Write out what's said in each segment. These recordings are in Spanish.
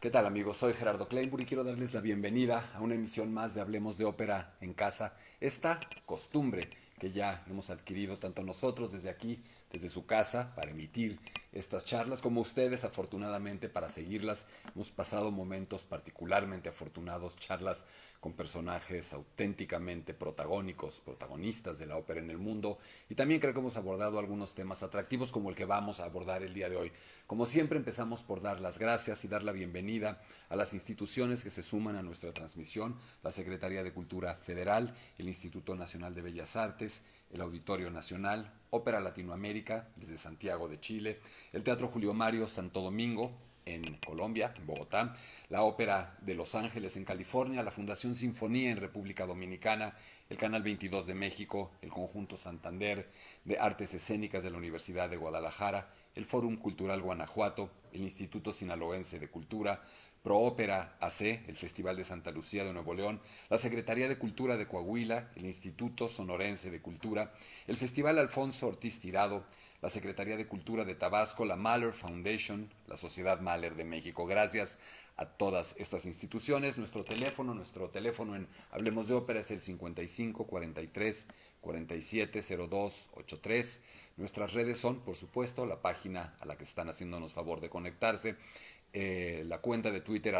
¿Qué tal amigos? Soy Gerardo Kleinburg y quiero darles la bienvenida a una emisión más de Hablemos de Ópera en Casa. Esta costumbre que ya hemos adquirido tanto nosotros desde aquí, desde su casa, para emitir estas charlas, como ustedes afortunadamente para seguirlas. Hemos pasado momentos particularmente afortunados, charlas con personajes auténticamente protagónicos, protagonistas de la ópera en el mundo, y también creo que hemos abordado algunos temas atractivos como el que vamos a abordar el día de hoy. Como siempre empezamos por dar las gracias y dar la bienvenida a las instituciones que se suman a nuestra transmisión: la Secretaría de Cultura Federal, el Instituto Nacional de Bellas Artes, el Auditorio Nacional, Ópera Latinoamérica desde Santiago de Chile, el Teatro Julio Mario Santo Domingo en Colombia, en Bogotá, la Ópera de Los Ángeles en California, la Fundación Sinfonía en República Dominicana, el Canal 22 de México, el Conjunto Santander de Artes Escénicas de la Universidad de Guadalajara, el Fórum Cultural Guanajuato, el Instituto Sinaloense de Cultura, Proópera AC, el Festival de Santa Lucía de Nuevo León, la Secretaría de Cultura de Coahuila, el Instituto Sonorense de Cultura, el Festival Alfonso Ortiz Tirado, la Secretaría de Cultura de Tabasco, la Mahler Foundation, la Sociedad Mahler de México. Gracias a todas estas instituciones. Nuestro teléfono en Hablemos de Ópera es el 55 43 47 02 83. Nuestras redes son, por supuesto, la página a la que están haciéndonos favor de conectarse, la cuenta de Twitter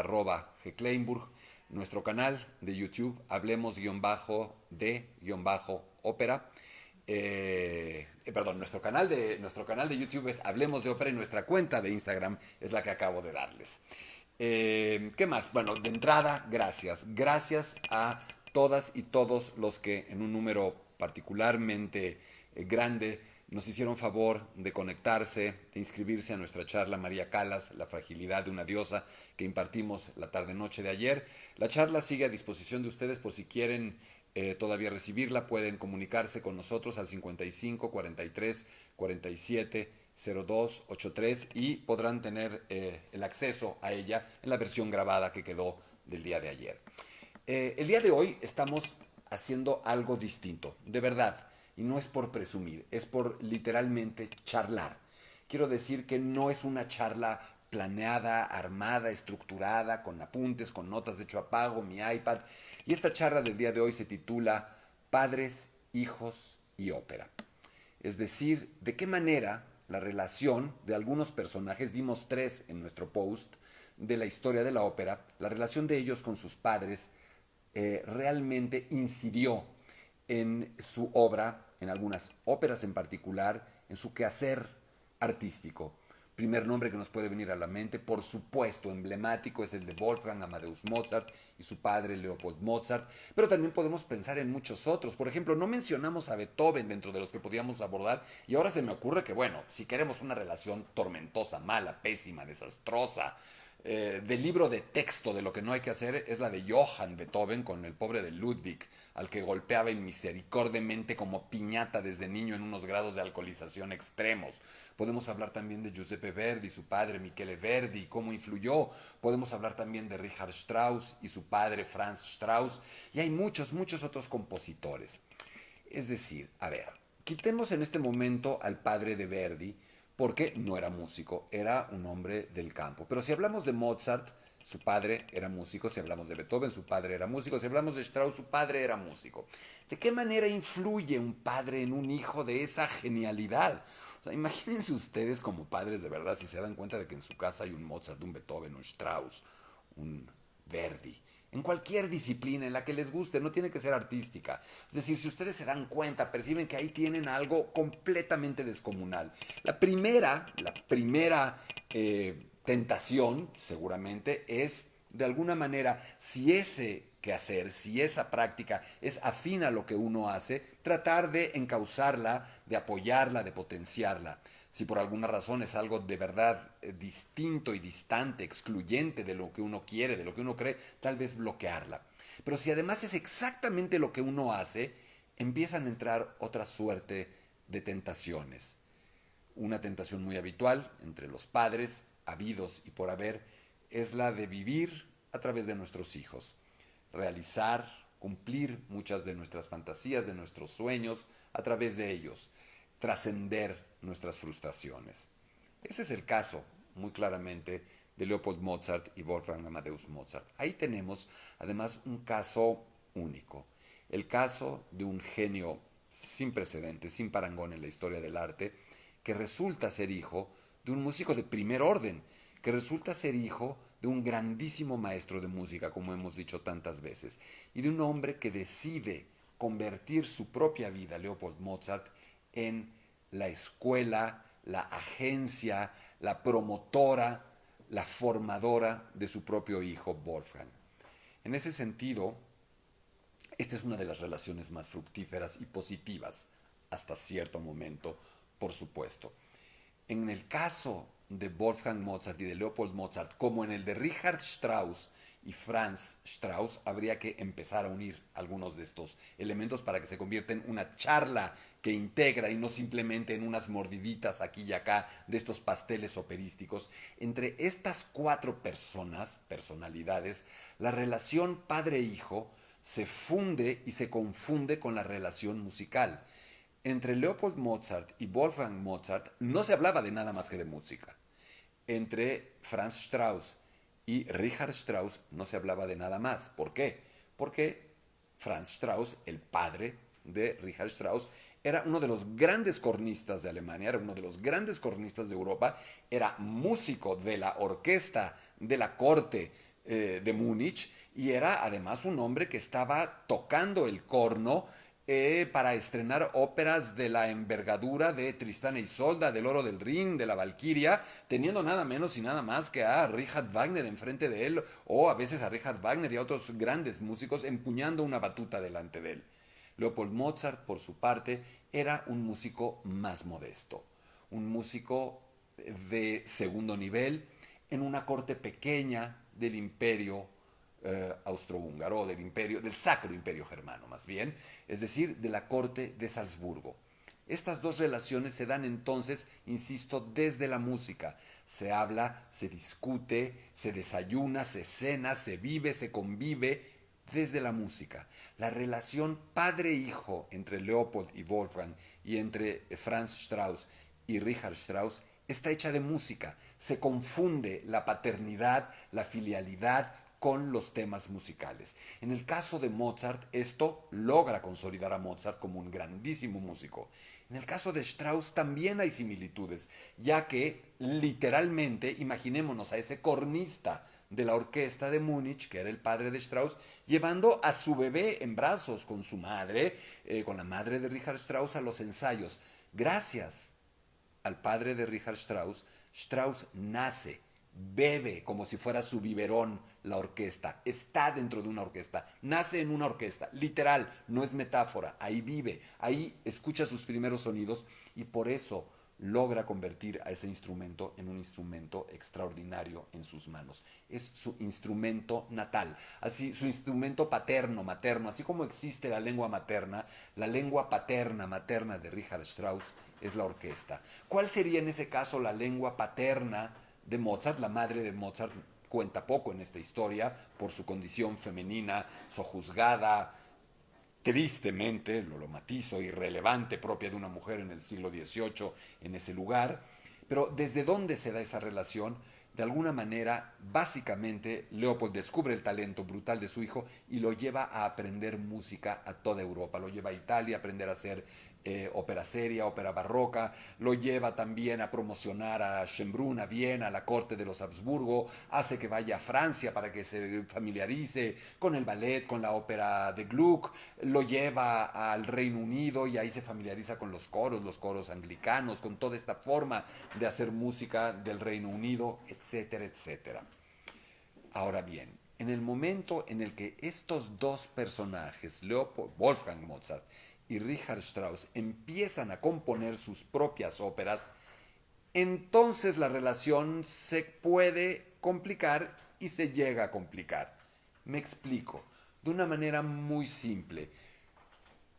@gkleinburg, nuestro canal de YouTube Hablemos-de-ópera. Nuestro canal de YouTube es Hablemos de Ópera y nuestra cuenta de Instagram es la que acabo de darles. ¿Qué más? Bueno, de entrada, gracias. Gracias a todas y todos los que en un número particularmente grande nos hicieron favor de conectarse, de inscribirse a nuestra charla María Callas, la fragilidad de una diosa, que impartimos la tarde-noche de ayer. La charla sigue a disposición de ustedes por si quieren todavía recibirla. Pueden comunicarse con nosotros al 55 43 47 0283 y podrán tener el acceso a ella en la versión grabada que quedó del día de ayer. El día de hoy estamos haciendo algo distinto, de verdad, y no es por presumir, es por literalmente charlar. Quiero decir que no es una charla planeada, armada, estructurada, con apuntes, con notas de hecho a pago, mi iPad. Y esta charla del día de hoy se titula Padres, Hijos y Ópera. Es decir, de qué manera la relación de algunos personajes, dimos tres en nuestro post, de la historia de la ópera, la relación de ellos con sus padres realmente incidió en su obra, en algunas óperas en particular, en su quehacer artístico. Primer nombre que nos puede venir a la mente, por supuesto, emblemático, es el de Wolfgang Amadeus Mozart y su padre Leopold Mozart, pero también podemos pensar en muchos otros. Por ejemplo, no mencionamos a Beethoven dentro de los que podíamos abordar, y ahora se me ocurre que, bueno, si queremos una relación tormentosa, mala, pésima, desastrosa, del libro de texto de lo que no hay que hacer, es la de Johann Beethoven con el pobre de Ludwig, al que golpeaba inmisericordiamente como piñata desde niño en unos grados de alcoholización extremos. Podemos hablar también de Giuseppe Verdi, su padre Michele Verdi, y cómo influyó. Podemos hablar también de Richard Strauss y su padre Franz Strauss, y hay muchos, muchos otros compositores. Es decir, a ver, quitemos en este momento al padre de Verdi, porque no era músico, era un hombre del campo. Pero si hablamos de Mozart, su padre era músico; si hablamos de Beethoven, su padre era músico; si hablamos de Strauss, su padre era músico. ¿De qué manera influye un padre en un hijo de esa genialidad? O sea, imagínense ustedes como padres de verdad, si se dan cuenta de que en su casa hay un Mozart, un Beethoven, un Strauss, un Verdi, en cualquier disciplina en la que les guste, no tiene que ser artística. Es decir, si ustedes se dan cuenta, perciben que ahí tienen algo completamente descomunal. La primera tentación, seguramente, es, de alguna manera, si ese quehacer, si esa práctica es afín a lo que uno hace, tratar de encauzarla, de apoyarla, de potenciarla. Si por alguna razón es algo de verdad distinto y distante, excluyente de lo que uno quiere, de lo que uno cree, tal vez bloquearla. Pero si además es exactamente lo que uno hace, empiezan a entrar otra suerte de tentaciones. Una tentación muy habitual entre los padres, habidos y por haber, es la de vivir a través de nuestros hijos, realizar, cumplir muchas de nuestras fantasías, de nuestros sueños a través de ellos, trascender nuestras frustraciones. Ese es el caso, muy claramente, de Leopold Mozart y Wolfgang Amadeus Mozart. Ahí tenemos además un caso único, el caso de un genio sin precedentes, sin parangón en la historia del arte, que resulta ser hijo de un músico de primer orden, que resulta ser hijo de un grandísimo maestro de música, como hemos dicho tantas veces, y de un hombre que decide convertir su propia vida, Leopold Mozart, en la escuela, la agencia, la promotora, la formadora de su propio hijo Wolfgang. En ese sentido, esta es una de las relaciones más fructíferas y positivas hasta cierto momento, por supuesto. En el caso de Wolfgang Mozart y de Leopold Mozart, como en el de Richard Strauss y Franz Strauss, habría que empezar a unir algunos de estos elementos para que se convierta en una charla que integra y no simplemente en unas mordiditas aquí y acá de estos pasteles operísticos. Entre estas cuatro personalidades, la relación padre-hijo se funde y se confunde con la relación musical. Entre Leopold Mozart y Wolfgang Mozart no se hablaba de nada más que de música. Entre Franz Strauss y Richard Strauss no se hablaba de nada más. ¿Por qué? Porque Franz Strauss, el padre de Richard Strauss, era uno de los grandes cornistas de Alemania, era uno de los grandes cornistas de Europa, era músico de la orquesta de la corte de Múnich y era además un hombre que estaba tocando el corno para estrenar óperas de la envergadura de Tristán e Isolda, del Oro del Rin, de la Valquiria, teniendo nada menos y nada más que a Richard Wagner enfrente de él, o a veces a Richard Wagner y a otros grandes músicos empuñando una batuta delante de él. Leopold Mozart, por su parte, era un músico más modesto, un músico de segundo nivel en una corte pequeña del imperio austrohúngaro, del Sacro Imperio Germano más bien, es decir, de la corte de Salzburgo. Estas dos relaciones se dan entonces, insisto, desde la música. Se habla, se discute, se desayuna, se cena, se vive, se convive desde la música. La relación padre-hijo entre Leopold y Wolfgang y entre Franz Strauss y Richard Strauss está hecha de música. Se confunde la paternidad, la filialidad con los temas musicales. En el caso de Mozart, esto logra consolidar a Mozart como un grandísimo músico. En el caso de Strauss también hay similitudes, ya que literalmente, imaginémonos a ese cornista de la orquesta de Múnich, que era el padre de Strauss, llevando a su bebé en brazos con su madre, con la madre de Richard Strauss, a los ensayos. Gracias al padre de Richard Strauss, Strauss nace, bebe como si fuera su biberón la orquesta, está dentro de una orquesta, nace en una orquesta, literal, no es metáfora, ahí vive, ahí escucha sus primeros sonidos y por eso logra convertir a ese instrumento en un instrumento extraordinario en sus manos. Es su instrumento natal, así su instrumento paterno, materno, así como existe la lengua materna, la lengua paterna, materna de Richard Strauss es la orquesta. ¿Cuál sería en ese caso la lengua paterna de Mozart? La madre de Mozart cuenta poco en esta historia por su condición femenina, sojuzgada, tristemente, lo matizo, irrelevante, propia de una mujer en el siglo XVIII en ese lugar. Pero ¿desde dónde se da esa relación? De alguna manera, básicamente, Leopold descubre el talento brutal de su hijo y lo lleva a aprender música a toda Europa. Lo lleva a Italia a aprender a hacer ópera seria, ópera barroca. Lo lleva también a promocionar a Schönbrunn, a Viena, a la corte de los Habsburgo. Hace que vaya a Francia para que se familiarice con el ballet, con la ópera de Gluck. Lo lleva al Reino Unido y ahí se familiariza con los coros anglicanos, con toda esta forma de hacer música del Reino Unido, etcétera, etcétera. Ahora bien, en el momento en el que estos dos personajes, Wolfgang Mozart y Richard Strauss, empiezan a componer sus propias óperas, entonces la relación se puede complicar y se llega a complicar. Me explico, de una manera muy simple.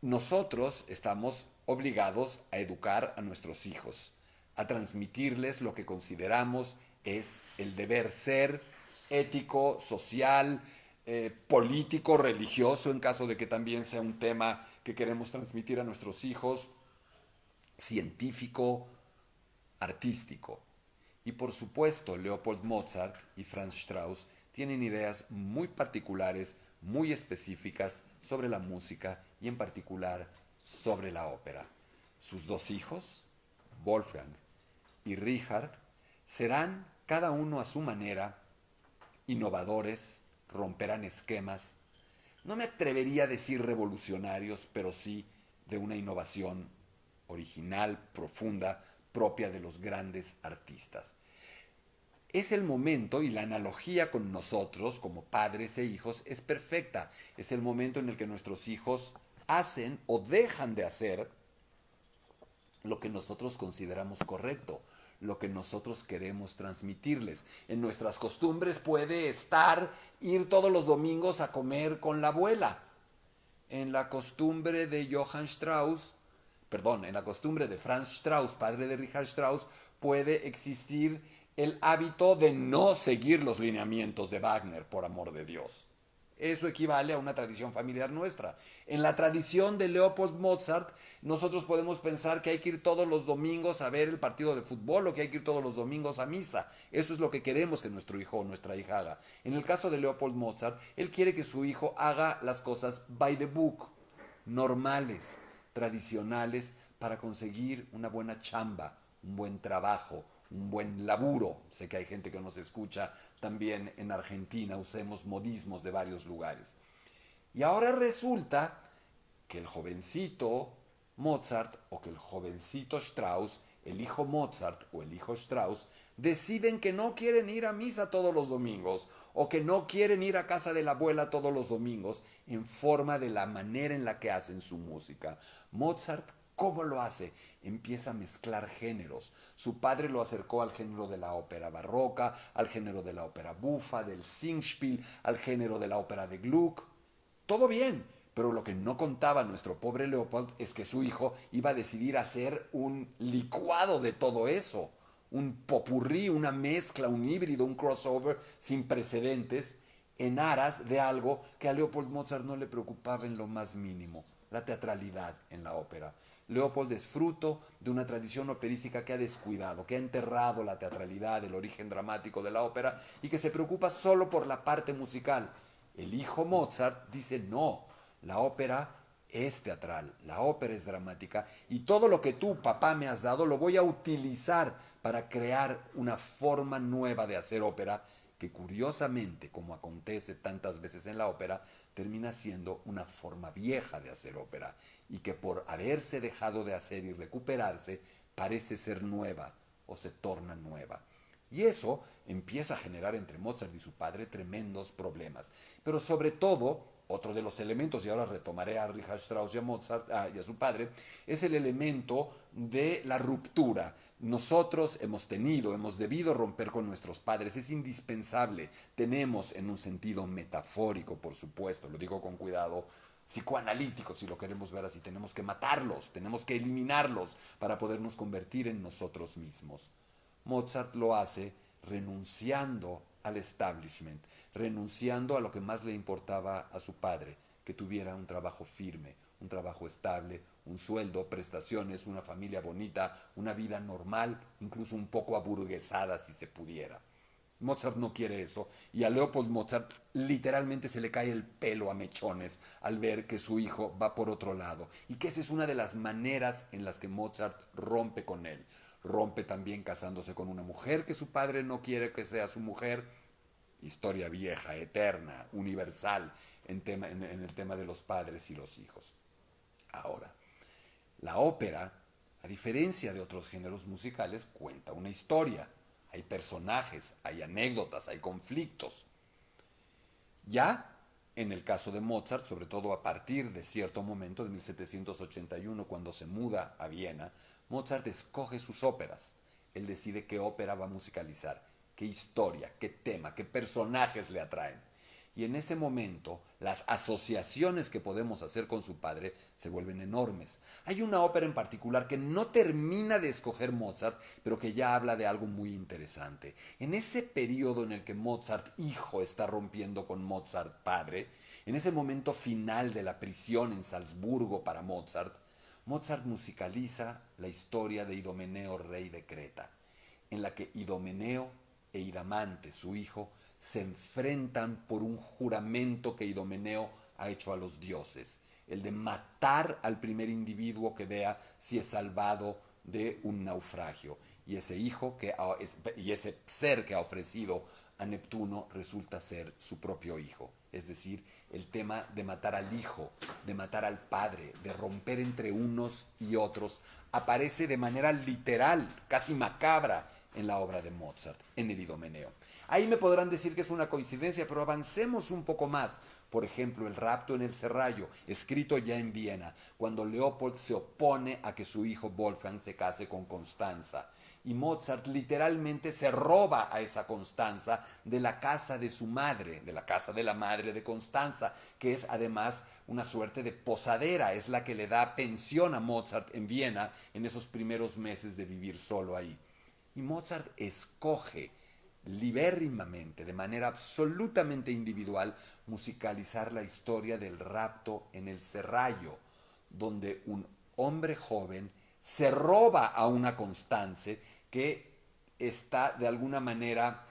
Nosotros estamos obligados a educar a nuestros hijos, a transmitirles lo que consideramos es el deber ser ético, social, político, religioso, en caso de que también sea un tema que queremos transmitir a nuestros hijos, científico, artístico. Y por supuesto, Leopold Mozart y Franz Strauss tienen ideas muy particulares, muy específicas sobre la música y en particular sobre la ópera. Sus dos hijos, Wolfgang y Richard, serán cada uno a su manera innovadores, romperán esquemas. No me atrevería a decir revolucionarios, pero sí de una innovación original, profunda, propia de los grandes artistas. Es el momento y la analogía con nosotros como padres e hijos es perfecta. Es el momento en el que nuestros hijos hacen o dejan de hacer lo que nosotros consideramos correcto, lo que nosotros queremos transmitirles. En nuestras costumbres puede estar ir todos los domingos a comer con la abuela. En la costumbre de Johann Strauss, perdón, en la costumbre de Franz Strauss, padre de Richard Strauss, puede existir el hábito de no seguir los lineamientos de Wagner, por amor de Dios. Eso equivale a una tradición familiar nuestra. En la tradición de Leopold Mozart, nosotros podemos pensar que hay que ir todos los domingos a ver el partido de fútbol o que hay que ir todos los domingos a misa. Eso es lo que queremos que nuestro hijo o nuestra hija haga. En el caso de Leopold Mozart, él quiere que su hijo haga las cosas by the book, normales, tradicionales, para conseguir una buena chamba, un buen trabajo, un buen laburo. Sé que hay gente que nos escucha también en Argentina, usemos modismos de varios lugares. Y ahora resulta que el jovencito Mozart o que el jovencito Strauss, el hijo Mozart o el hijo Strauss, deciden que no quieren ir a misa todos los domingos o que no quieren ir a casa de la abuela todos los domingos en forma de la manera en la que hacen su música. Mozart, ¿cómo lo hace? Empieza a mezclar géneros. Su padre lo acercó al género de la ópera barroca, al género de la ópera bufa, del Singspiel, al género de la ópera de Gluck. Todo bien, pero lo que no contaba nuestro pobre Leopold es que su hijo iba a decidir hacer un licuado de todo eso. Un popurrí, una mezcla, un híbrido, un crossover sin precedentes en aras de algo que a Leopold Mozart no le preocupaba en lo más mínimo, la teatralidad en la ópera. Leopold es fruto de una tradición operística que ha descuidado, que ha enterrado la teatralidad, el origen dramático de la ópera y que se preocupa solo por la parte musical. El hijo Mozart dice no, la ópera es teatral, la ópera es dramática y todo lo que tú, papá, me has dado lo voy a utilizar para crear una forma nueva de hacer ópera que curiosamente, como acontece tantas veces en la ópera, termina siendo una forma vieja de hacer ópera y que por haberse dejado de hacer y recuperarse parece ser nueva o se torna nueva. Y eso empieza a generar entre Mozart y su padre tremendos problemas. Pero sobre todo, otro de los elementos, y ahora retomaré a Richard Strauss y a Mozart y a su padre, es el elemento de la ruptura. Nosotros hemos debido romper con nuestros padres, es indispensable. Tenemos, en un sentido metafórico, por supuesto, lo digo con cuidado, psicoanalítico, si lo queremos ver así, tenemos que matarlos, tenemos que eliminarlos para podernos convertir en nosotros mismos. Mozart lo hace renunciando al establishment, renunciando a lo que más le importaba a su padre, que tuviera un trabajo firme, un trabajo estable, un sueldo, prestaciones, una familia bonita, una vida normal, incluso un poco aburguesada si se pudiera. Mozart no quiere eso y a Leopold Mozart literalmente se le cae el pelo a mechones al ver que su hijo va por otro lado y que esa es una de las maneras en las que Mozart rompe con él. Rompe también casándose con una mujer que su padre no quiere que sea su mujer. Historia vieja, eterna, universal en el tema de los padres y los hijos. Ahora, la ópera, a diferencia de otros géneros musicales, cuenta una historia. Hay personajes, hay anécdotas, hay conflictos. Ya en el caso de Mozart, sobre todo a partir de cierto momento, de 1781, cuando se muda a Viena, Mozart escoge sus óperas. Él decide qué ópera va a musicalizar, qué historia, qué tema, qué personajes le atraen. Y en ese momento las asociaciones que podemos hacer con su padre se vuelven enormes. Hay una ópera en particular que no termina de escoger Mozart, pero que ya habla de algo muy interesante. En ese periodo en el que Mozart hijo está rompiendo con Mozart padre, en ese momento final de la prisión en Salzburgo para Mozart, Mozart musicaliza la historia de Idomeneo, rey de Creta. en la que Idomeneo e Idamante, su hijo, se enfrentan por un juramento que Idomeneo ha hecho a los dioses, el de matar al primer individuo que vea si es salvado de un naufragio. Y ese hijo y ese ser que ha ofrecido a Neptuno resulta ser su propio hijo. Es decir, el tema de matar al hijo, de matar al padre, de romper entre unos y otros, aparece de manera literal, casi macabra, en la obra de Mozart, en el Idomeneo. Ahí me podrán decir que es una coincidencia, pero avancemos un poco más. Por ejemplo, el rapto en el Serrallo, escrito ya en Viena, cuando Leopold se opone a que su hijo Wolfgang se case con Constanza. Y Mozart literalmente se roba a esa Constanza de la casa de su madre, de la casa de la madre de Constanza, que es además una suerte de posadera, es la que le da pensión a Mozart en Viena en esos primeros meses de vivir solo ahí. Y Mozart escoge libérrimamente, de manera absolutamente individual, musicalizar la historia del rapto en el Serrallo, donde un hombre joven se roba a una Constance que está de alguna manera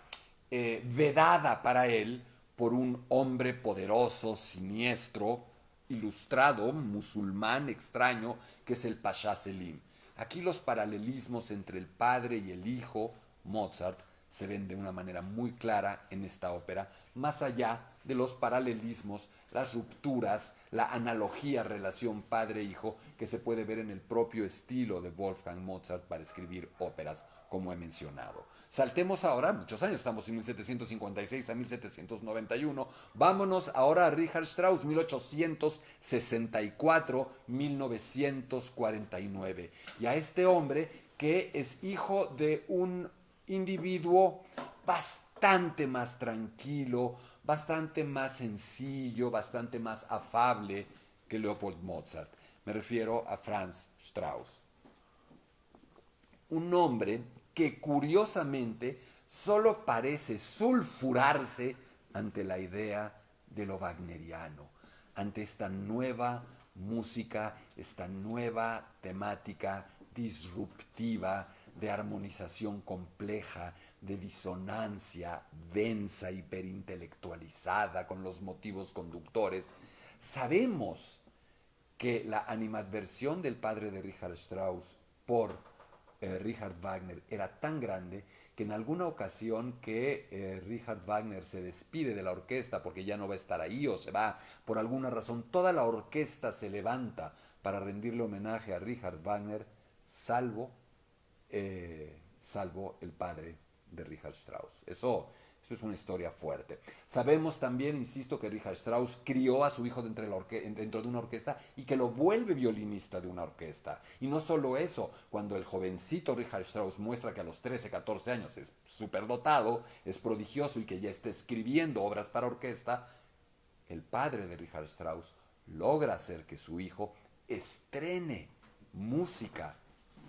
vedada para él por un hombre poderoso, siniestro, ilustrado, musulmán extraño, que es el Pasha Selim. Aquí los paralelismos entre el padre y el hijo, Mozart, se ven de una manera muy clara en esta ópera, más allá de los paralelismos, las rupturas, la analogía, relación padre-hijo que se puede ver en el propio estilo de Wolfgang Mozart para escribir óperas, como he mencionado. Saltemos ahora, muchos años, estamos en 1756 a 1791, vámonos ahora a Richard Strauss, 1864-1949, y a este hombre que es hijo de un individuo bastante más tranquilo, bastante más sencillo, bastante más afable que Leopold Mozart. Me refiero a Franz Strauss. Un hombre que curiosamente solo parece sulfurarse ante la idea de lo wagneriano, ante esta nueva música, esta nueva temática disruptiva, de armonización compleja, de disonancia densa, hiperintelectualizada, con los motivos conductores. Sabemos que la animadversión del padre de Richard Strauss por Richard Wagner era tan grande que en alguna ocasión que Richard Wagner se despide de la orquesta porque ya no va a estar ahí o se va por alguna razón, toda la orquesta se levanta para rendirle homenaje a Richard Wagner, salvo el padre de Richard Strauss. Eso es una historia fuerte. Sabemos también, insisto, que Richard Strauss crió a su hijo dentro de una orquesta y que lo vuelve violinista de una orquesta. Y no solo eso, cuando el jovencito Richard Strauss muestra que a los 13, 14 años es superdotado, es prodigioso y que ya está escribiendo obras para orquesta, el padre de Richard Strauss logra hacer que su hijo estrene música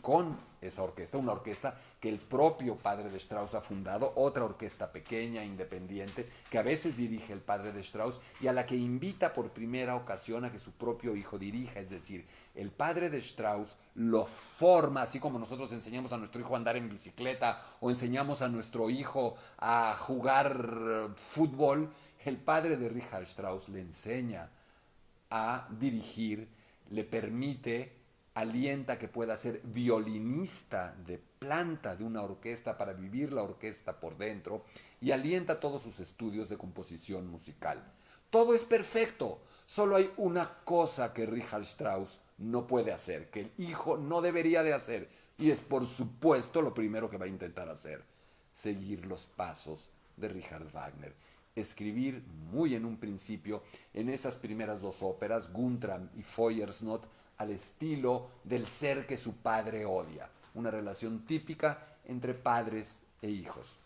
con esa orquesta, una orquesta que el propio padre de Strauss ha fundado, otra orquesta pequeña, independiente, que a veces dirige el padre de Strauss y a la que invita por primera ocasión a que su propio hijo dirija. Es decir, el padre de Strauss lo forma, así como nosotros enseñamos a nuestro hijo a andar en bicicleta o enseñamos a nuestro hijo a jugar fútbol, el padre de Richard Strauss le enseña a dirigir, le permite, alienta que pueda ser violinista de planta de una orquesta para vivir la orquesta por dentro y alienta todos sus estudios de composición musical. Todo es perfecto, solo hay una cosa que Richard Strauss no puede hacer, que el hijo no debería de hacer, y es por supuesto lo primero que va a intentar hacer: seguir los pasos de Richard Wagner. Escribir muy en un principio, en esas primeras dos óperas, Guntram y Feuersnot, al estilo del ser que su padre odia, una relación típica entre padres e hijos.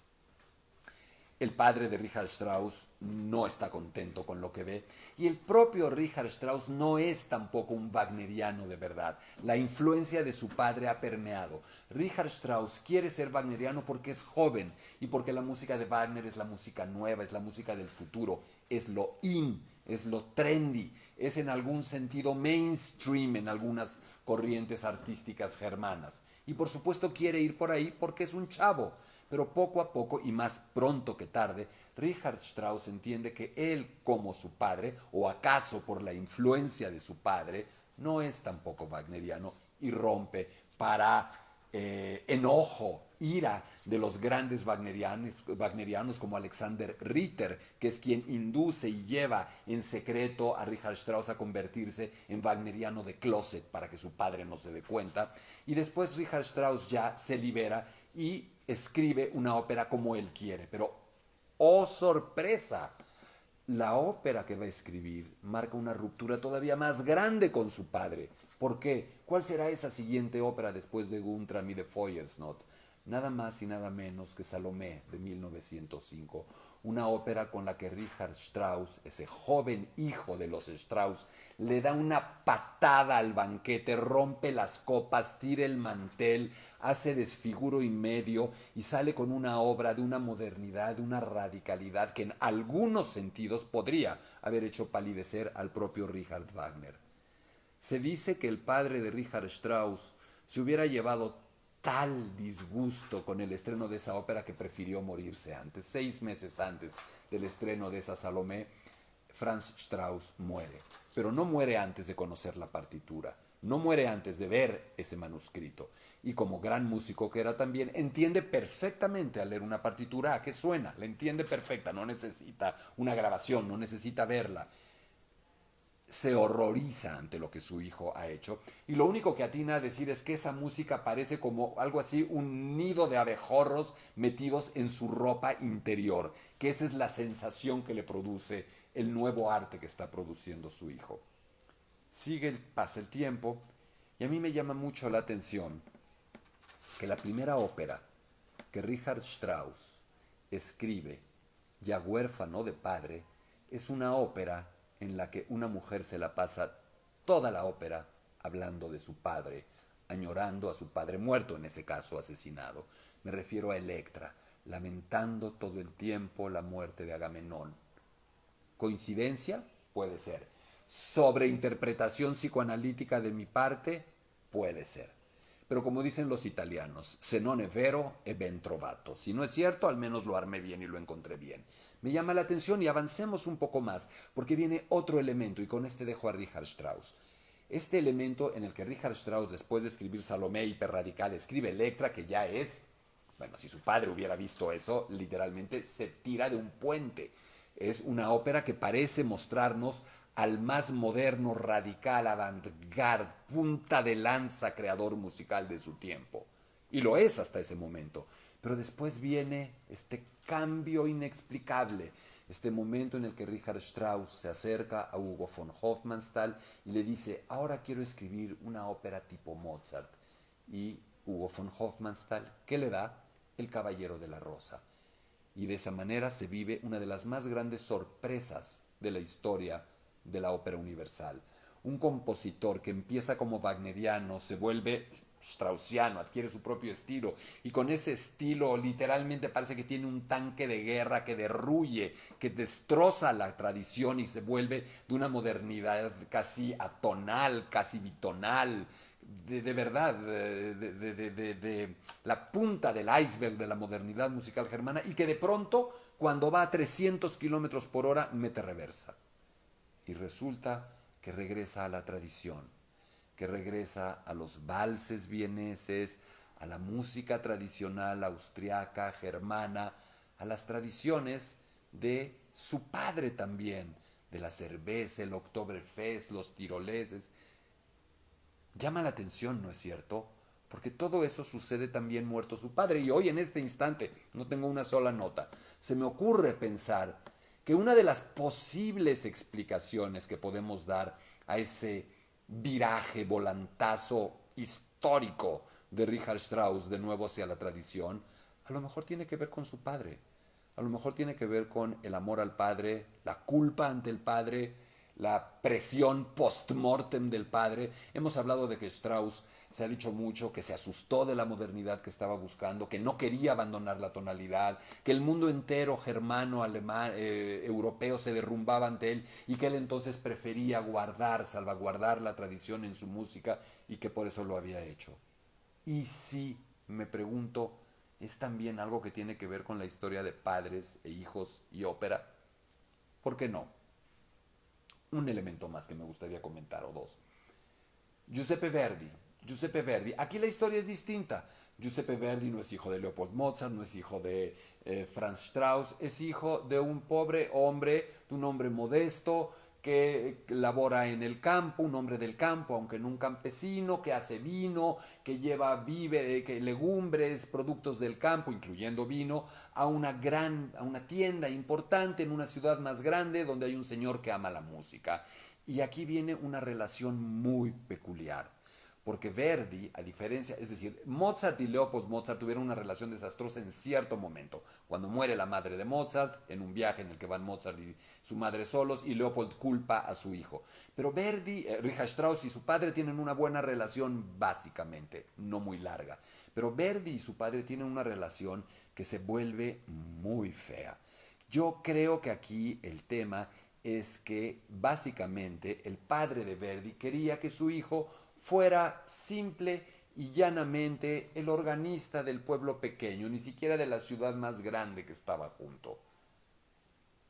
El padre de Richard Strauss no está contento con lo que ve y el propio Richard Strauss no es tampoco un wagneriano de verdad. La influencia de su padre ha permeado. Richard Strauss quiere ser wagneriano porque es joven y porque la música de Wagner es la música nueva, es la música del futuro, es lo in, es lo trendy, es en algún sentido mainstream en algunas corrientes artísticas germanas. Y por supuesto quiere ir por ahí porque es un chavo. Pero poco a poco, y más pronto que tarde, Richard Strauss entiende que él, como su padre, o acaso por la influencia de su padre, no es tampoco wagneriano y rompe para enojo, ira de los grandes wagnerianos como Alexander Ritter, que es quien induce y lleva en secreto a Richard Strauss a convertirse en wagneriano de closet para que su padre no se dé cuenta. Y después Richard Strauss ya se libera y escribe una ópera como él quiere. Pero, ¡oh sorpresa! La ópera que va a escribir marca una ruptura todavía más grande con su padre. ¿Por qué? ¿Cuál será esa siguiente ópera después de Guntram y de Feuersnot? Nada más y nada menos que Salomé de 1905, una ópera con la que Richard Strauss, ese joven hijo de los Strauss, le da una patada al banquete, rompe las copas, tira el mantel, hace desfiguro y medio y sale con una obra de una modernidad, de una radicalidad que en algunos sentidos podría haber hecho palidecer al propio Richard Wagner. Se dice que el padre de Richard Strauss se hubiera llevado tal disgusto con el estreno de esa ópera que prefirió morirse antes. 6 meses antes del estreno de esa Salomé, Franz Strauss muere. Pero no muere antes de conocer la partitura, no muere antes de ver ese manuscrito. Y como gran músico que era también, entiende perfectamente al leer una partitura a qué suena, la entiende perfecta, no necesita una grabación, no necesita verla. Se horroriza ante lo que su hijo ha hecho y lo único que atina a decir es que esa música parece como algo así, un nido de abejorros metidos en su ropa interior, que esa es la sensación que le produce el nuevo arte que está produciendo su hijo. Pasa el tiempo y a mí me llama mucho la atención que la primera ópera que Richard Strauss escribe, ya huérfano de padre, es una ópera en la que una mujer se la pasa toda la ópera hablando de su padre, añorando a su padre muerto, en ese caso asesinado. Me refiero a Electra, lamentando todo el tiempo la muerte de Agamenón. ¿Coincidencia? Puede ser. ¿Sobreinterpretación psicoanalítica de mi parte? Puede ser. Pero como dicen los italianos, se non è vero e ben trovato. Si no es cierto, al menos lo armé bien y lo encontré bien. Me llama la atención y avancemos un poco más, porque viene otro elemento, y con este dejo a Richard Strauss. Este elemento en el que Richard Strauss, después de escribir Salomé hiperradical, escribe Electra, que ya es, bueno, si su padre hubiera visto eso, literalmente se tira de un puente. Es una ópera que parece mostrarnos al más moderno, radical, avant-garde, punta de lanza creador musical de su tiempo. Y lo es hasta ese momento. Pero después viene este cambio inexplicable, este momento en el que Richard Strauss se acerca a Hugo von Hofmannsthal y le dice, ahora quiero escribir una ópera tipo Mozart. Y Hugo von Hofmannsthal, ¿qué le da? El Caballero de la Rosa. Y de esa manera se vive una de las más grandes sorpresas de la historia de la ópera universal. Un compositor que empieza como wagneriano, se vuelve straussiano, adquiere su propio estilo y con ese estilo literalmente parece que tiene un tanque de guerra que derruye, que destroza la tradición y se vuelve de una modernidad casi atonal, casi bitonal, de verdad, de la punta del iceberg de la modernidad musical germana y que de pronto, cuando va a 300 kilómetros por hora, mete reversa. Y resulta que regresa a la tradición, que regresa a los valses vieneses, a la música tradicional austriaca, germana, a las tradiciones de su padre también, de la cerveza, el Oktoberfest, los tiroleses. Llama la atención, ¿no es cierto? Porque todo eso sucede también muerto su padre. Y hoy en este instante, no tengo una sola nota, se me ocurre pensar que una de las posibles explicaciones que podemos dar a ese viraje, volantazo histórico de Richard Strauss de nuevo hacia la tradición, a lo mejor tiene que ver con su padre. A lo mejor tiene que ver con el amor al padre, la culpa ante el padre, la presión post-mortem del padre. Hemos hablado de que Strauss, se ha dicho mucho, que se asustó de la modernidad que estaba buscando, que no quería abandonar la tonalidad, que el mundo entero germano, alemán, europeo se derrumbaba ante él y que él entonces prefería guardar, salvaguardar la tradición en su música y que por eso lo había hecho. Y sí, me pregunto, ¿es también algo que tiene que ver con la historia de padres e hijos y ópera? ¿Por qué no? Un elemento más que me gustaría comentar, o dos. Giuseppe Verdi. Giuseppe Verdi. Aquí la historia es distinta. Giuseppe Verdi no es hijo de Leopold Mozart, no es hijo de Franz Strauss, es hijo de un pobre hombre, de un hombre modesto que labora en el campo, un hombre del campo, aunque no un campesino, que hace vino, que lleva que legumbres, productos del campo, incluyendo vino, a una tienda importante en una ciudad más grande donde hay un señor que ama la música. Y aquí viene una relación muy peculiar. Porque Verdi, a diferencia, es decir, Mozart y Leopold Mozart tuvieron una relación desastrosa en cierto momento. Cuando muere la madre de Mozart, en un viaje en el que van Mozart y su madre solos, y Leopold culpa a su hijo. Pero Verdi, Richard Strauss y su padre tienen una buena relación básicamente, no muy larga. Pero Verdi y su padre tienen una relación que se vuelve muy fea. Yo creo que aquí el tema es que básicamente el padre de Verdi quería que su hijo fuera simple y llanamente el organista del pueblo pequeño, ni siquiera de la ciudad más grande que estaba junto.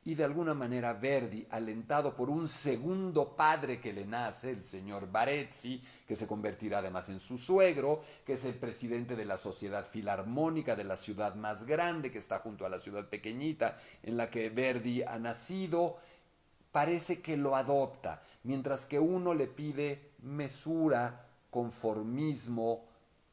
Y de alguna manera Verdi, alentado por un segundo padre que le nace, el señor Barezzi, que se convertirá además en su suegro, que es el presidente de la Sociedad Filarmónica de la ciudad más grande, que está junto a la ciudad pequeñita en la que Verdi ha nacido, parece que lo adopta, mientras que uno le pide mesura, conformismo,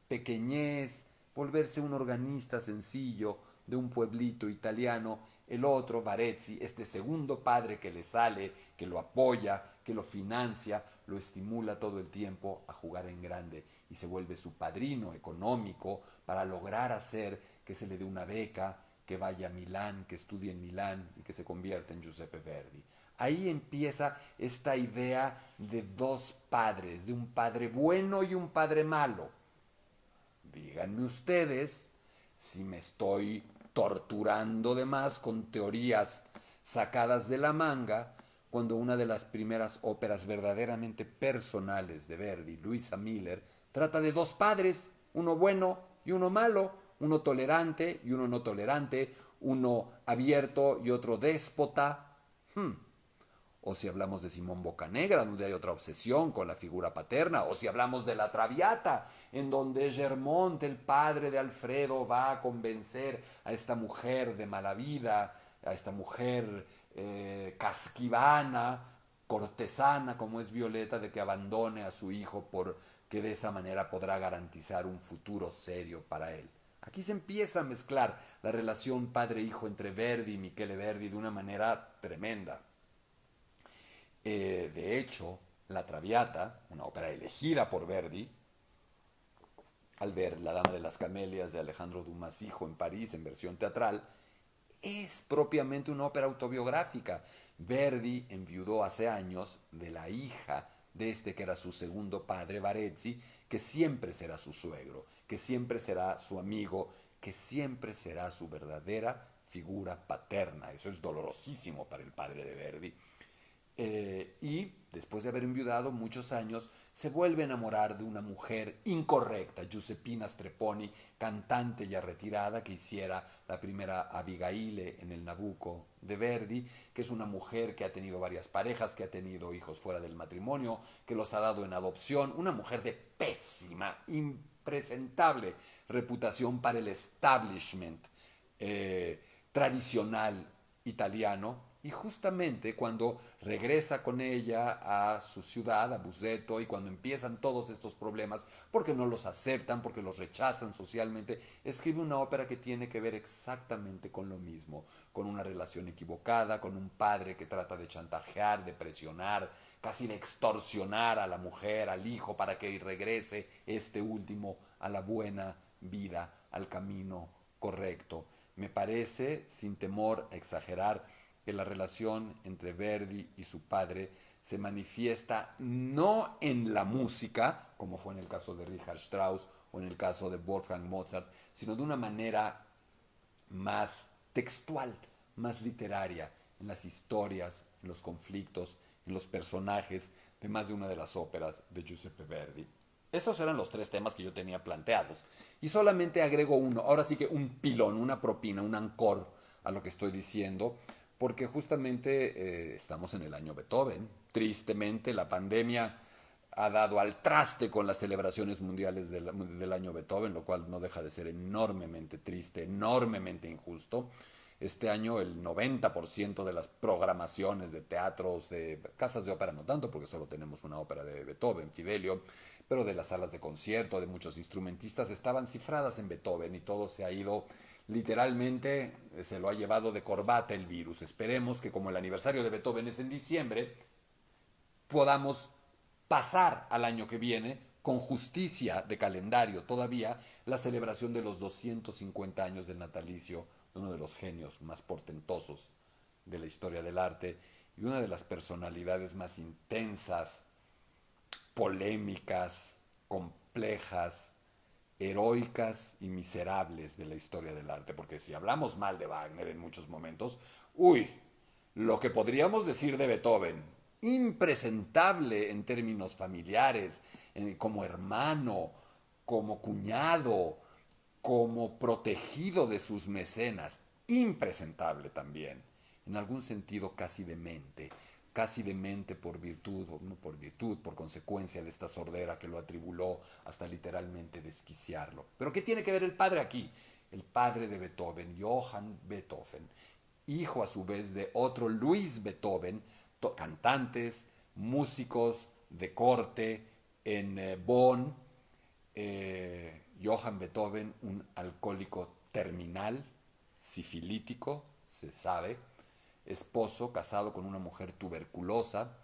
pequeñez, volverse un organista sencillo de un pueblito italiano, el otro, Barezzi, este segundo padre que le sale, que lo apoya, que lo financia, lo estimula todo el tiempo a jugar en grande y se vuelve su padrino económico para lograr hacer que se le dé una beca, que vaya a Milán, que estudie en Milán y que se convierta en Giuseppe Verdi. Ahí empieza esta idea de dos padres, de un padre bueno y un padre malo. Díganme ustedes si me estoy torturando de más con teorías sacadas de la manga, cuando una de las primeras óperas verdaderamente personales de Verdi, Luisa Miller, trata de dos padres, uno bueno y uno malo, uno tolerante y uno no tolerante, uno abierto y otro déspota. O si hablamos de Simón Bocanegra, donde hay otra obsesión con la figura paterna, o si hablamos de La Traviata, en donde Germont, el padre de Alfredo, va a convencer a esta mujer de mala vida, a esta mujer casquivana, cortesana como es Violeta, de que abandone a su hijo porque de esa manera podrá garantizar un futuro serio para él. Aquí se empieza a mezclar la relación padre-hijo entre Verdi y Michele Verdi de una manera tremenda. De hecho, La Traviata, una ópera elegida por Verdi, al ver La Dama de las Camelias de Alejandro Dumas hijo en París en versión teatral, es propiamente una ópera autobiográfica. Verdi enviudó hace años de la hija de este que era su segundo padre, Barezzi, que siempre será su suegro, que siempre será su amigo, que siempre será su verdadera figura paterna. Eso es dolorosísimo para el padre de Verdi. Y después de haber enviudado muchos años, se vuelve a enamorar de una mujer incorrecta, Giuseppina Strepponi, cantante ya retirada, que hiciera la primera Abigail en el Nabucco de Verdi, que es una mujer que ha tenido varias parejas, que ha tenido hijos fuera del matrimonio, que los ha dado en adopción, una mujer de pésima, impresentable reputación para el establishment tradicional italiano. Y justamente cuando regresa con ella a su ciudad, a Buseto, y cuando empiezan todos estos problemas, porque no los aceptan, porque los rechazan socialmente, escribe una ópera que tiene que ver exactamente con lo mismo, con una relación equivocada, con un padre que trata de chantajear, de presionar, casi de extorsionar a la mujer, al hijo, para que regrese este último a la buena vida, al camino correcto. Me parece, sin temor a exagerar, que la relación entre Verdi y su padre se manifiesta no en la música, como fue en el caso de Richard Strauss o en el caso de Wolfgang Mozart, sino de una manera más textual, más literaria, en las historias, en los conflictos, en los personajes de más de una de las óperas de Giuseppe Verdi. Esos eran los tres temas que yo tenía planteados. Y solamente agrego uno, ahora sí que un pilón, una propina, un ancor a lo que estoy diciendo, porque justamente estamos en el año Beethoven. Tristemente, la pandemia ha dado al traste con las celebraciones mundiales del año Beethoven, lo cual no deja de ser enormemente triste, enormemente injusto. Este año el 90% de las programaciones de teatros, de casas de ópera, no tanto porque solo tenemos una ópera de Beethoven, Fidelio, pero de las salas de concierto, de muchos instrumentistas, estaban cifradas en Beethoven y todo se ha ido literalmente, se lo ha llevado de corbata el virus. Esperemos que como el aniversario de Beethoven es en diciembre, podamos pasar al año que viene con justicia de calendario todavía la celebración de los 250 años del natalicio de uno de los genios más portentosos de la historia del arte y una de las personalidades más intensas, polémicas, complejas, heroicas y miserables de la historia del arte. Porque si hablamos mal de Wagner en muchos momentos, uy, lo que podríamos decir de Beethoven, impresentable en términos familiares, como hermano, como cuñado, como protegido de sus mecenas, impresentable también, en algún sentido casi demente por virtud, o no por virtud, por consecuencia de esta sordera que lo atribuló hasta literalmente desquiciarlo. Pero ¿qué tiene que ver el padre aquí? El padre de Beethoven, Johann Beethoven, hijo a su vez de otro Luis Beethoven, cantantes, músicos de corte en Bonn, Johann Beethoven, un alcohólico terminal, sifilítico, se sabe, esposo casado con una mujer tuberculosa,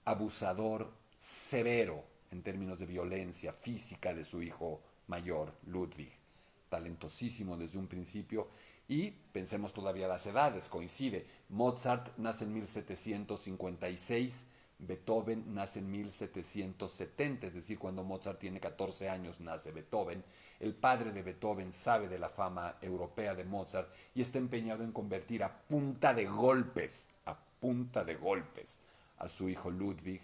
abusador severo en términos de violencia física de su hijo mayor, Ludwig, talentosísimo desde un principio. Y pensemos todavía las edades, coincide. Mozart nace en 1756, Beethoven nace en 1770, es decir, cuando Mozart tiene 14 años nace Beethoven. El padre de Beethoven sabe de la fama europea de Mozart y está empeñado en convertir a punta de golpes, a su hijo Ludwig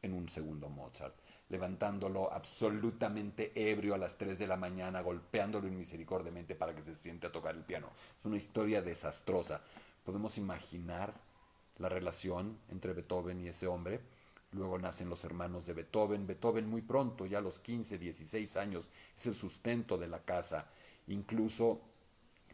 en un segundo Mozart, levantándolo absolutamente ebrio a las 3 de la mañana, golpeándolo inmisericordiamente para que se siente a tocar el piano. Es una historia desastrosa. Podemos imaginar la relación entre Beethoven y ese hombre. Luego nacen los hermanos de Beethoven. Beethoven muy pronto, ya a los 15, 16 años, es el sustento de la casa. Incluso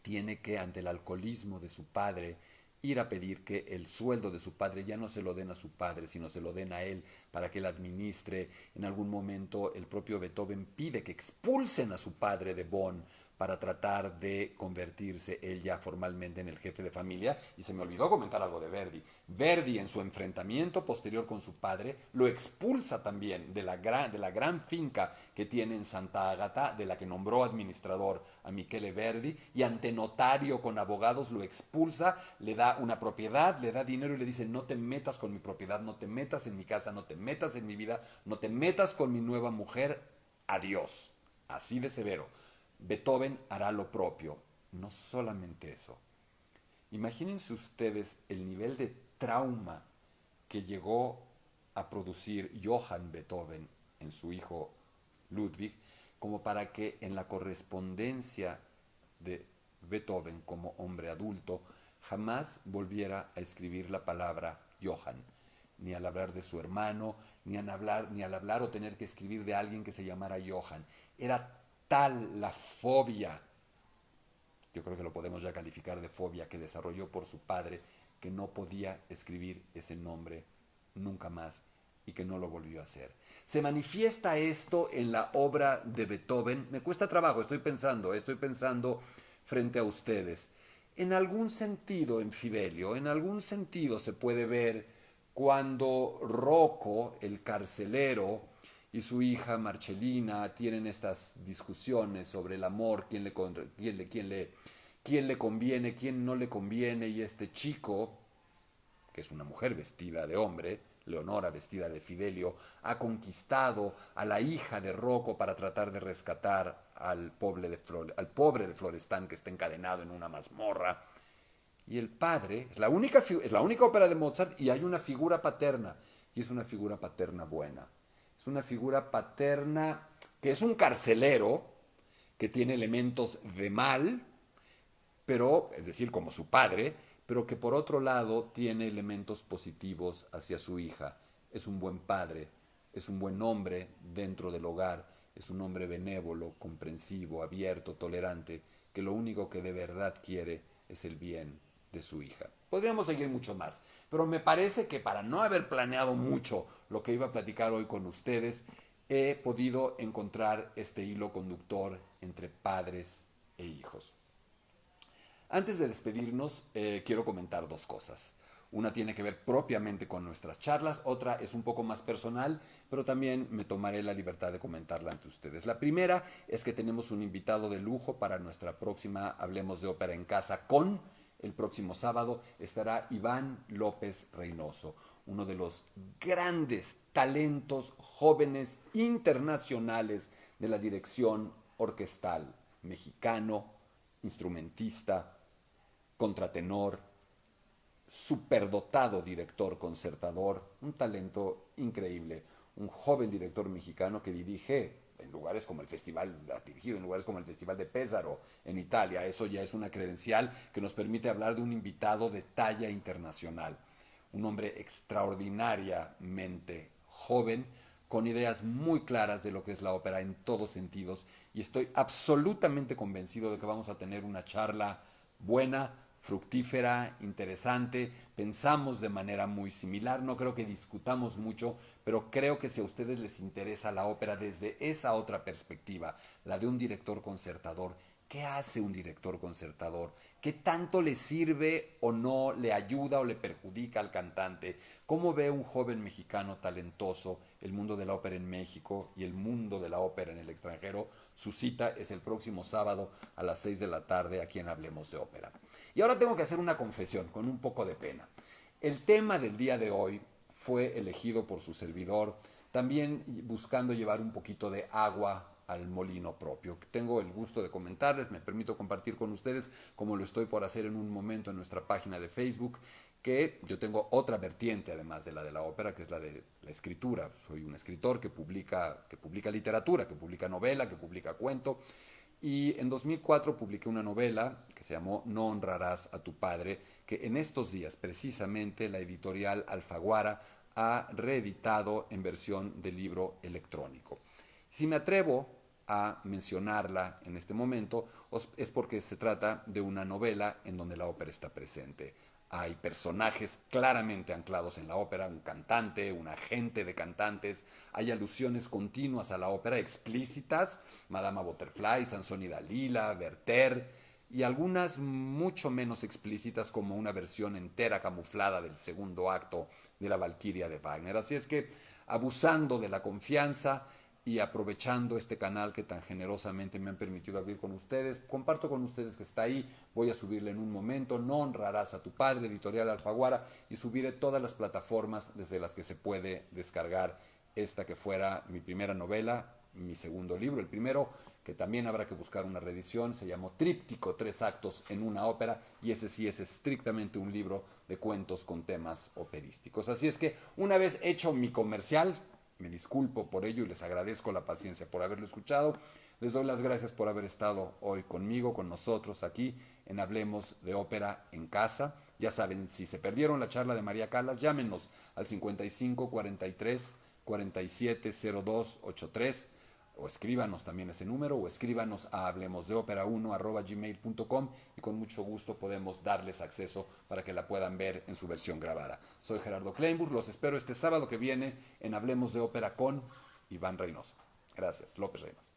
tiene que, ante el alcoholismo de su padre, ir a pedir que el sueldo de su padre ya no se lo den a su padre, sino se lo den a él para que él administre. En algún momento el propio Beethoven pide que expulsen a su padre de Bonn para tratar de convertirse él ya formalmente en el jefe de familia. Y se me olvidó comentar algo de Verdi. Verdi, en su enfrentamiento posterior con su padre, lo expulsa también de la gran finca que tiene en Santa Agata, de la que nombró administrador a Michele Verdi, y ante notario con abogados lo expulsa, le da una propiedad, le da dinero y le dice: no te metas con mi propiedad, no te metas en mi casa, no te metas en mi vida, no te metas con mi nueva mujer, adiós. Así de severo. Beethoven hará lo propio. No solamente eso. Imagínense ustedes el nivel de trauma que llegó a producir Johann Beethoven en su hijo Ludwig, como para que en la correspondencia de Beethoven como hombre adulto jamás volviera a escribir la palabra Johann, ni al hablar de su hermano, ni al hablar o tener que escribir de alguien que se llamara Johann. Era tal la fobia, yo creo que lo podemos ya calificar de fobia, que desarrolló por su padre, que no podía escribir ese nombre nunca más y que no lo volvió a hacer. Se manifiesta esto en la obra de Beethoven. Me cuesta trabajo, estoy pensando frente a ustedes. En algún sentido, en Fidelio, en algún sentido se puede ver cuando Rocco, el carcelero, y su hija Marcellina tienen estas discusiones sobre el amor, quién le conviene, quién no le conviene, y este chico, que es una mujer vestida de hombre, Leonora vestida de Fidelio, ha conquistado a la hija de Rocco para tratar de rescatar al pobre de Florestán, que está encadenado en una mazmorra. Y el padre, es la única ópera de Mozart, y hay una figura paterna, y es una figura paterna buena. Es una figura paterna que es un carcelero, que tiene elementos de mal, pero, es decir, como su padre, pero que por otro lado tiene elementos positivos hacia su hija. Es un buen padre, es un buen hombre dentro del hogar, es un hombre benévolo, comprensivo, abierto, tolerante, que lo único que de verdad quiere es el bien de su hija. Podríamos seguir mucho más, pero me parece que para no haber planeado mucho lo que iba a platicar hoy con ustedes, he podido encontrar este hilo conductor entre padres e hijos. Antes de despedirnos, quiero comentar dos cosas. Una tiene que ver propiamente con nuestras charlas, otra es un poco más personal, pero también me tomaré la libertad de comentarla ante ustedes. La primera es que tenemos un invitado de lujo para nuestra próxima Hablemos de Ópera en Casa con... El próximo sábado estará Iván López Reynoso, uno de los grandes talentos jóvenes internacionales de la dirección orquestal, mexicano, instrumentista, contratenor, superdotado director concertador, un talento increíble, un joven director mexicano que dirige en lugares como el Festival, ha dirigido en lugares como el Festival de Pesaro en Italia. Eso ya es una credencial que nos permite hablar de un invitado de talla internacional, un hombre extraordinariamente joven, con ideas muy claras de lo que es la ópera en todos sentidos, y estoy absolutamente convencido de que vamos a tener una charla buena, fructífera, interesante. Pensamos de manera muy similar, no creo que discutamos mucho, pero creo que si a ustedes les interesa la ópera desde esa otra perspectiva, la de un director concertador, ¿qué hace un director concertador? ¿Qué tanto le sirve o no, le ayuda o le perjudica al cantante? ¿Cómo ve un joven mexicano talentoso el mundo de la ópera en México y el mundo de la ópera en el extranjero? Su cita es el próximo sábado a las 6 de la tarde aquí en Hablemos de Ópera. Y ahora tengo que hacer una confesión con un poco de pena. El tema del día de hoy fue elegido por su servidor, también buscando llevar un poquito de agua al molino propio. Tengo el gusto de comentarles, me permito compartir con ustedes, como lo estoy por hacer en un momento en nuestra página de Facebook, que yo tengo otra vertiente además de la ópera, que es la de la escritura. Soy un escritor que publica literatura, que publica novela, que publica cuento. Y en 2004 publiqué una novela que se llamó No honrarás a tu padre, que en estos días precisamente la editorial Alfaguara ha reeditado en versión de libro electrónico. Si me atrevo a mencionarla en este momento es porque se trata de una novela en donde la ópera está presente. Hay personajes claramente anclados en la ópera, un cantante, un agente de cantantes, hay alusiones continuas a la ópera explícitas, Madama Butterfly, Sansón y Dalila, Werther, y algunas mucho menos explícitas como una versión entera camuflada del segundo acto de la Valquiria de Wagner. Así es que, abusando de la confianza y aprovechando este canal que tan generosamente me han permitido abrir con ustedes, comparto con ustedes que está ahí, voy a subirle en un momento, No honrarás a tu padre, editorial Alfaguara, y subiré todas las plataformas desde las que se puede descargar esta que fuera mi primera novela, mi segundo libro. El primero, que también habrá que buscar una reedición, se llamó Tríptico, 3 actos en una ópera, y ese sí es estrictamente un libro de cuentos con temas operísticos. Así es que, una vez hecho mi comercial, me disculpo por ello y les agradezco la paciencia por haberlo escuchado. Les doy las gracias por haber estado hoy conmigo, con nosotros aquí en Hablemos de Ópera en Casa. Ya saben, si se perdieron la charla de María Callas, llámenos al 55 43 47 02 83, o escríbanos también ese número, o escríbanos a hablemosdeopera1@gmail.com, y con mucho gusto podemos darles acceso para que la puedan ver en su versión grabada. Soy Gerardo Kleinburg, los espero este sábado que viene en Hablemos de Ópera con Iván Reynoso. Gracias, López Reynoso.